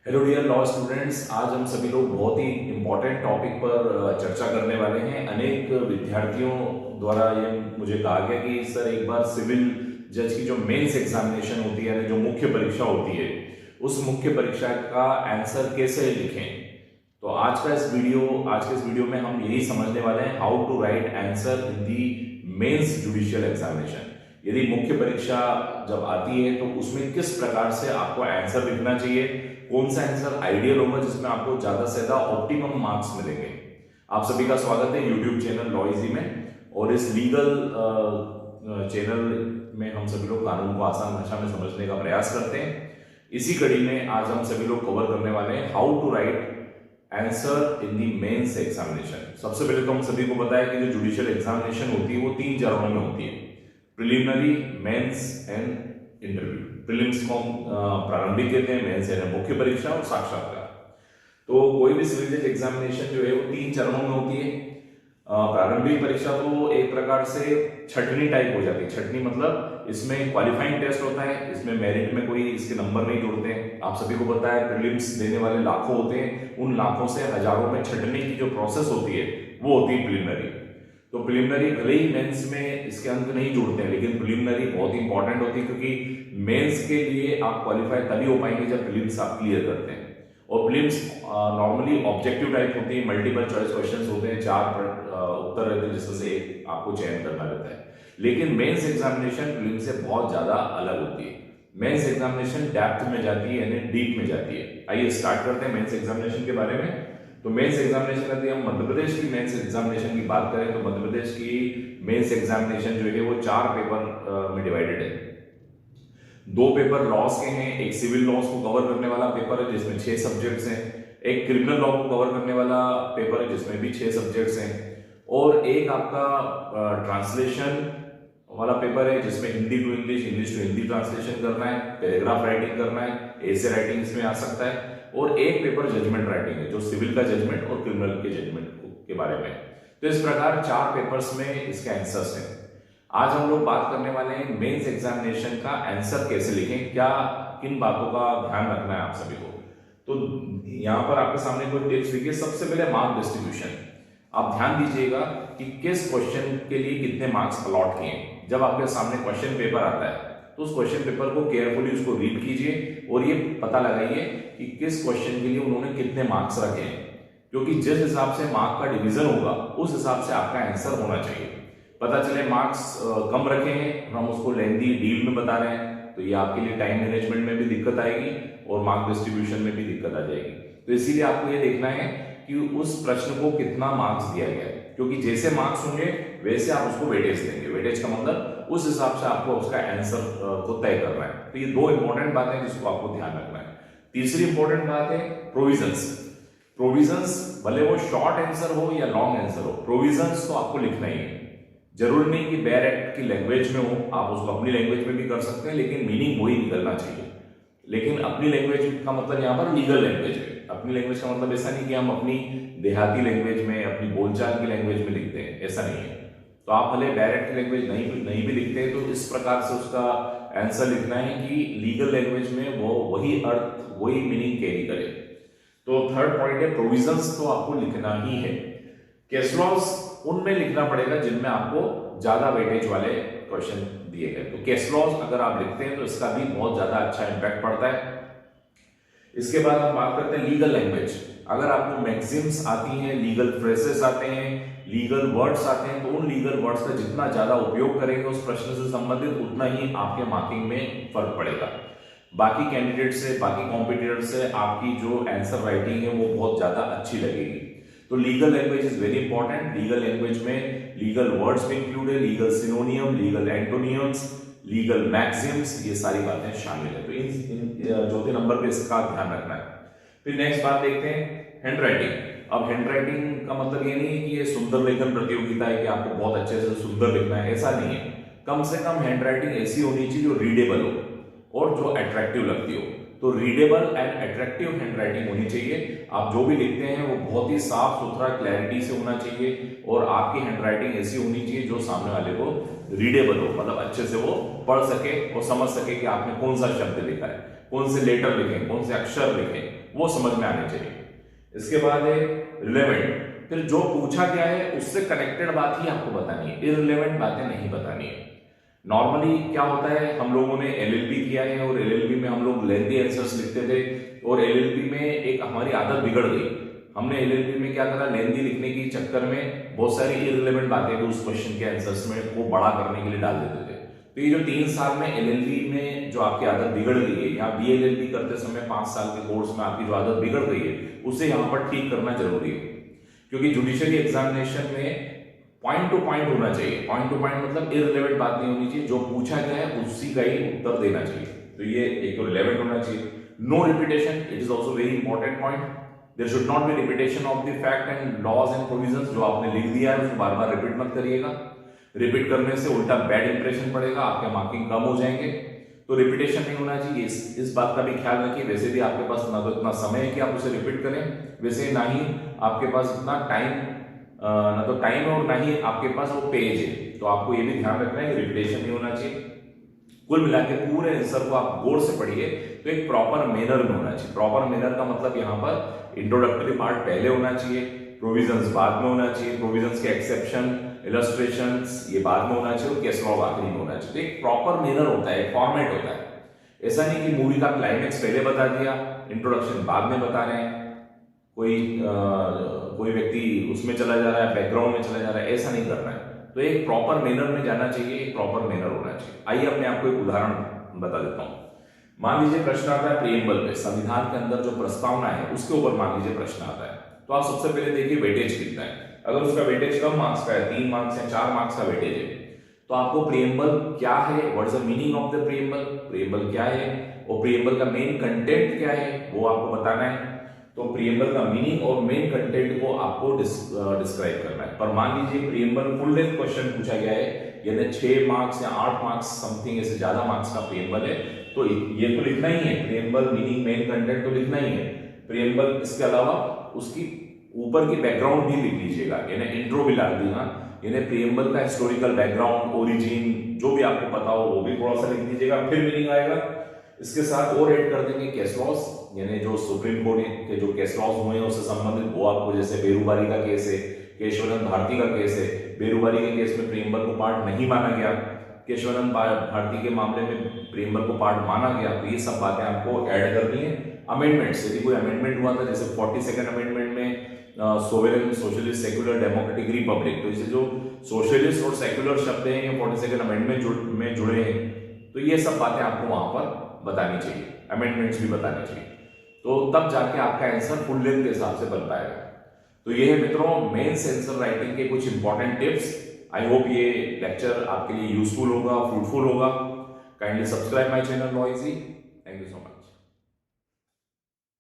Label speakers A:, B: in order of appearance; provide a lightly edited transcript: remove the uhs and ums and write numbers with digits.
A: Hello dear law students, आज हम सभी लोग बहुत ही इम्पोर्टेंट टॉपिक पर चर्चा करने वाले हैं। अनेक विद्यार्थियों द्वारा ये मुझे कहा गया कि सर एक बार सिविल जज की जो मेंस एग्जामिनेशन होती है, जो मुख्य परीक्षा होती है, उस मुख्य परीक्षा का आंसर कैसे लिखें। तो आज के इस वीडियो में हम यही समझने वाले हैं, how to write answer in the mains judicial examination. यदि मुख्य परीक्षा जब आती है तो उसमें किस प्रकार से आपको आंसर लिखना चाहिए, कौन सा आंसर आइडियल होगा जिसमें आपको ज्यादा से ज्यादा ऑप्टिमम मार्क्स मिलेंगे। आप सभी का स्वागत है यूट्यूब चैनल लॉ इजी में। और इस लीगल चैनल में हम सभी लोग कानून को आसान भाषा में समझने का प्रयास करते हैं। इसी कड़ी में आज हम सभी लोग कवर करने वाले हैं how to write answer in the mains examination. सबसे पहले तो हम सभी को पता है कि जो जुडिशियल एग्जामिनेशन होती है वो 3 चरणों में होती है, preliminary, mains and interview. Prelims को प्रारंभिक कहते हैं, मेंस यानी मुख्य परीक्षा और साक्षात्कार। तो कोई भी सिविल जज एग्जामिनेशन जो है वो 3 चरणों में होती है। प्रारंभिक परीक्षा तो एक प्रकार से छटनी टाइप हो जाती है। छटनी मतलब इसमें क्वालिफाइंग टेस्ट होता है, इसमें मेरिट में कोई इसके नंबर नहीं जुड़ते हैं। आप सभी को पता है प्रीलिम्स देने वाले लाखों होते हैं, उन लाखों से हजारों में छटने की जो प्रोसेस होती है वो होती है प्रीलिमिनरी। तो प्रीलिमिनरी भले ही मेंस में इसके अंक नहीं जुड़ते हैं, लेकिन प्रीलिमिनरी बहुत इंपॉर्टेंट होती है, क्योंकि मेंस के लिए आप क्वालिफाई तभी हो पाएंगे जब प्रीलिम्स आप क्लियर करते हैं। और प्रीलिम्स नॉर्मली ऑब्जेक्टिव टाइप होती है, मल्टीपल चॉइस क्वेश्चंस होते हैं, 4 उत्तर रहते हैं जिसमें से एक आपको चयन करना रहता है। लेकिन मेंस एग्जामिनेशन प्रीलिम्स से बहुत ज्यादा अलग होती है। मेंस एग्जामिनेशन डेप्थ में जाती है, यानी डीप में जाती है। आइए स्टार्ट करते हैं मेंस एग्जामिनेशन के बारे में। तो मेंस एग्जामिनेशन यदि हम मध्य प्रदेश की मेंस एग्जामिनेशन की बात करें तो मध्य प्रदेश की मेंस एग्जामिनेशन जो है वो 4 पेपर में डिवाइडेड है। 2 पेपर लॉस के हैं, एक सिविल लॉस को कवर करने वाला पेपर है जिसमें 6 सब्जेक्ट्स हैं, एक क्रिमिनल लॉ को कवर करने वाला पेपर है जिसमें भी 6 सब्जेक्ट्स हैं, और एक आपका ट्रांसलेशन वाला पेपर है जिसमें Hindi to English, English to Hindi translation करना है, पैराग्राफ राइटिंग करना है, एसे राइटिंग इसमें आ सकता है, और एक पेपर जजमेंट राइटिंग है जो सिविल का जजमेंट और क्रिमिनल के जजमेंट के बारे में। तो इस प्रकार 4 पेपर्स में इसके आंसर्स हैं। आज हम लोग बात करने वाले हैं मेंस एग्जामिनेशन का आंसर कैसे लिखें, क्या किन बातों का ध्यान रखना है आप सभी को। तो यहां पर आपके सामने कोई टिप्स देखिए। सबसे पहले मार्क डिस्ट्रीब्यूशन, आप ध्यान दीजिएगा कि किस क्वेश्चन के लिए कितने मार्क्स अलॉट किए। जब आपके सामने क्वेश्चन पेपर आता है तो उस क्वेश्चन पेपर को केयरफुली उसको रीड कीजिए और ये पता लगाइए कि किस क्वेश्चन के लिए उन्होंने कितने मार्क्स रखे हैं, क्योंकि जिस हिसाब से मार्क का डिवीजन होगा उस हिसाब से आपका आंसर होना चाहिए। पता चले मार्क्स कम रखे हैं, हम उसको लेंथी डील में बता रहे हैं, तो ये आपके लिए टाइम मैनेजमेंट में भी दिक्कत आएगी और मार्क डिस्ट्रीब्यूशन में भी दिक्कत आ जाएगी। तो इसीलिए आपको ये देखना है कि उस प्रश्न को कितना मार्क्स दिया गया है, क्योंकि जैसे मार्क्स होंगे वैसे आप उसको वेटेज देंगे। वेटेज का मतलब उस हिसाब से आपको उसका आंसर को तय करना है। तो ये 2 इंपॉर्टेंट बातें हैं जिसको आपको ध्यान रखना है। तीसरी इंपॉर्टेंट बात है प्रोविजंस। प्रोविजंस भले वो शॉर्ट आंसर हो या लॉन्ग आंसर हो, प्रोविजंस तो आपको लिखना ही है। जरूरी नहीं कि बेयर एक्ट की लैंग्वेज में हो, आप उसको अपनी लैंग्वेज में भी कर सकते हैं, लेकिन मीनिंग वही निकलना चाहिए। लेकिन अपनी लैंग्वेज का मतलब यहाँ पर लीगल लैंग्वेज है। अपनी लैंग्वेज का मतलब ऐसा नहीं कि हम अपनी देहाती लैंग्वेज में, अपनी बोलचाल की लैंग्वेज में लिखते हैं, ऐसा नहीं है। तो आप भले डायरेक्ट लैंग्वेज नहीं भी लिखते हैं तो इस प्रकार से उसका आंसर लिखना है कि लीगल लैंग्वेज में वो वही अर्थ, वही मीनिंग कैरी करे। तो थर्ड पॉइंट है प्रोविजंस तो आपको लिखना ही है। केस लॉज उनमें लिखना पड़ेगा जिनमें आपको ज्यादा वेटेज वाले क्वेश्चन दिए गए। तो केस लॉज अगर आप लिखते हैं तो इसका भी बहुत ज्यादा अच्छा इंपैक्ट पड़ता है। इसके बाद हम बात करते हैं लीगल लैंग्वेज। अगर आपको मैक्सिम्स आती हैं, लीगल फ्रेजेस आते हैं, लीगल वर्ड्स आते हैं, तो उन लीगल वर्ड्स का जितना ज्यादा उपयोग करेंगे उस प्रश्न से संबंधित, उतना ही आपके मार्किंग में फर्क पड़ेगा। बाकी कैंडिडेट से, बाकी कॉम्पिटिटर से आपकी जो आंसर राइटिंग है वो बहुत ज्यादा अच्छी लगेगी। तो legal language is very important. Legal language में लीगल वर्ड्स भी इंक्लूड है, लीगल सिनोनियम, लीगल एंटोनियम्स, लीगल मैक्सिम्स, ये सारी बातें शामिल है। तो इन चौथे नंबर पे इसका ध्यान रखना है। फिर नेक्स्ट बात देखते हैं हैंड राइटिंग। अब हैंड राइटिंग का मतलब ये नहीं है कि ये सुंदर लेखन प्रतियोगिता है कि आपको बहुत अच्छे से सुंदर लिखना है, ऐसा नहीं है। कम से कम हैंड राइटिंग ऐसी होनी चाहिए जो रीडेबल हो और जो अट्रैक्टिव लगती हो। तो readable and attractive hand writing होनी चाहिए। आप जो भी लिखते हैं वो बहुत ही साफ सुथरा, क्लैरिटी से होना चाहिए, और आपकी हैंड राइटिंग ऐसी होनी चाहिए जो सामने वाले को रीडेबल हो, मतलब अच्छे से वो पढ़ सके और समझ सके कि आपने कौन सा शब्द लिखा है। कौन से लेटर लिखें, कौन से अक्षर लिखें, वो समझ में आने चाहिए। इसके बाद है रिलेवेंट, फिर जो पूछा गया है उससे कनेक्टेड बात ही आपको बतानी है, इररिलेवेंट बातें नहीं बतानी है। नॉर्मली क्या होता है, हम लोगों ने एलएलबी किया है और एलएलबी में हम लोग लेंथी आंसर्स लिखते थे और एलएलबी में एक हमारी आदत बिगड़ गई। हमने एलएलबी में क्या करा, लेंथी लिखने के चक्कर में बहुत सारी इररिलेवेंट बातें भी उस क्वेश्चन के आंसर्स में वो बड़ा करने के लिए डाल देते थे। तो ये जो 3 साल में एलएलबी में जो आपकी आदत बिगड़ गई है, या बीएलएलबी करते समय 5 साल के कोर्स में आपकी जो आदत बिगड़ गई है, उसे यहाँ पर ठीक करना जरूरी है। क्योंकि जुडिशरी एग्जामिनेशन में पॉइंट टू पॉइंट होना चाहिए। पॉइंट टू पॉइंट मतलब इररिलेवेंट बात नहीं होनी चाहिए, जो पूछा गया है उसी का ही उत्तर देना चाहिए। तो ये एक तो रिलेवेंट होना चाहिए। No repetition, it is also very important point. There should not be repetition of the fact and laws and provisions. जो आपने लिख दिया है उसको बार बार रिपीट मत करिएगा। रिपीट करने से उल्टा बैड इंप्रेशन पड़ेगा, आपके मार्किंग कम हो जाएंगे। तो रिपीटेशन नहीं होना चाहिए, इस बात का भी ख्याल रखिए। वैसे भी आपके पास ना तो इतना समय है कि आप उसे रिपीट करें, वैसे ना ही आपके पास इतना टाइम ना तो टाइम है और ना ही आपके पास वो पेज है। तो आपको ये भी ध्यान रखना है कि रिपीटेशन नहीं होना चाहिए। कुल मिला के पूरे आंसर को आप गौर से पढ़िए तो एक प्रॉपर मैनर में होना चाहिए। प्रॉपर मैनर का मतलब यहाँ पर इंट्रोडक्टरी पार्ट पहले होना चाहिए, प्रोविजंस बाद में होना चाहिए, प्रोविजंस के एक्सेप्शन, इलस्ट्रेशंस ये बाद में होना चाहिए और केस लॉ आखिरी में होना चाहिए। एक प्रॉपर मैनर होता है, एक फॉर्मेट होता है। ऐसा नहीं कि मूवी का क्लाइमेक्स पहले बता दिया, इंट्रोडक्शन बाद में बता रहे हैं, कोई व्यक्ति उसमें चला जा रहा है, बैकग्राउंड में चला जा रहा है, ऐसा नहीं करना है। तो एक प्रॉपर मैनर में जाना चाहिए, एक प्रॉपर मैनर होना चाहिए। आइए अब मैं आपको एक उदाहरण बता देता हूं। मान लीजिए प्रश्न आता है प्रिएम्बल पे, संविधान के अंदर जो प्रस्तावना है उसके ऊपर मान लीजिए प्रश्न आता है। तो आप सबसे पहले देखिए वेटेज कितना है। अगर उसका वेटेज कम मार्क्स का है, 3 मार्क्स या 4 मार्क्स का वेटेज है, तो आपको प्रिएम्बल क्या है, what is the meaning of the preamble, preamble क्या है और प्रिएम्बल का मेन कंटेंट क्या है वो आपको बताना है। तो प्रिएम्बल का मीनिंग और मेन कंटेंट को आपको डिस्क्राइब करना है। पर मान लीजिए प्रिएम्बल फुल लेंथ क्वेश्चन पूछा गया है, यानी 6 मार्क्स या 8 मार्क्स समथिंग ऐसे ज्यादा मार्क्स का प्रिएम्बल है, तो ये तो लिखना ही है, प्रिएम्बल मीनिंग मेन कंटेंट तो लिखना ही है। प्रिएम्बल इसके अलावा उसकी ऊपर की बैकग्राउंड भी लिख लीजिएगा, यानी इंट्रो भी डाल देना, यानी प्रिएम्बल का हिस्टोरिकल बैकग्राउंड, ओरिजिन जो भी आपको पता हो वो भी थोड़ा सा लिख दीजिएगा, फिर मीनिंग आएगा। इसके साथ और ऐड कर देंगे केस लॉस, यानी जो सुप्रीम कोर्ट के जो केस लॉस हुए हैं उससे संबंधित वो आपको, जैसे बेरूबारी का केस है, केशवानंद भारती का केस है। बेरूबारी के केस में प्रिएम्बल को पार्ट नहीं माना गया, केशवानंद भारती के मामले में प्रिएम्बल को पार्ट माना गया। तो ये सब बातें आपको ऐड करनी है। अमेंडमेंट्स, यदि कोई अमेंडमेंट हुआ था, जैसे 42nd अमेंडमेंट में sovereign socialist secular democratic Republic, तो इसे जो सोशलिस्ट और सेक्युलर शब्द हैं ये 42nd अमेंडमेंट में जुड़े हैं, तो ये सब बातें आपको वहां पर बतानी चाहिए, अमेंडमेंट्स भी बताने चाहिए। तो तब जाके आपका आंसर फुल लेंथ के हिसाब से बन पाएगा। तो ये है मित्रों मेंस आंसर राइटिंग के कुछ इंपॉर्टेंट टिप्स। आई होप ये लेक्चर आपके लिए यूजफुल होगा, फ्रूटफुल होगा। Kindly subscribe my channel noisy. Thank you so much.